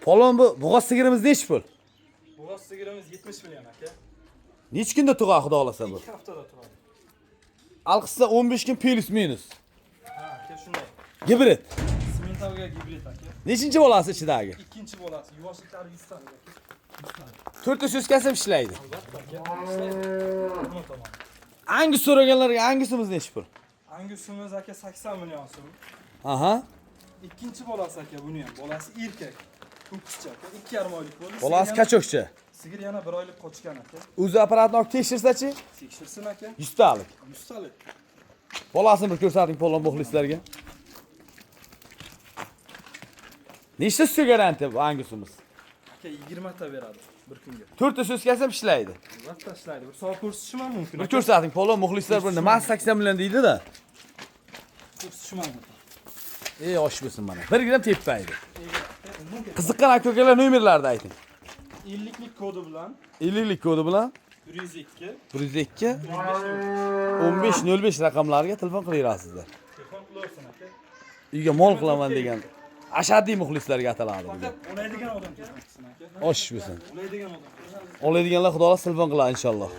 Polon bu bo'g'oz sigirimiz nech pul? Bo'g'oz sigirimiz 70 million aka. Nech kunda tug'adi xudo xolasa bu? 2 haftada turadi. Alqissa 15 kun plus minus. Ha, aka shunday. Gibrid. Simentalga gibrid aka. Nechinchi bolasi ichidagi? Ikkinchi bolasi. Yuvoshliklari 100 talik aka. 100 talik. 400 suskasi ishlaydi. Albatta aka. Ishlaydi. Nima tomon? Angus so'raganlarga angusimiz nech pul? Angusimiz aka 80 million so'm. Aha. Ikkinchi bolasi aka buni ham. Bolasi erkak. Ko'kischa aka. 2,5 oylik bo'ldi. Bolasi qachokcha. Sigir yana 1 oylik qochgan aka. O'zi apparatni olib tekshirsa-chi? Tekshirsin aka. 100 talik. 100 talik. Bolasini bir ko'rsating polon muxlislarga. Nechta sut garanti bu angusimiz? Aka 20 ta beradi bir kunga. 400 suskasi ham ishlaydi. Albatta ishlaydi. Bir soat ko'rsatishim ham mumkin. Bir ko'rsating polon muxlislar bir nima 80 million deydi-da. Ko'rsatishim ham mumkin. Ey osh bo'lsin mana. 1 gram tepmaydi. Qiziqqan aka-ukalar nomerlarini ayting. 50lik kodi bilan 50lik kodi bilan 102 102 1505 raqamlariga telefon qilaverasizlar. telefon qilaversin aka. Uyga mol qilaman degan ashaddiy muxlislarga ataladi bu. Faqat oladigan odam kelsin aka. Osh bo'lsin. Oladigan odam. Oladiganlar xudo xolasa telefon qiladi inshaalloh.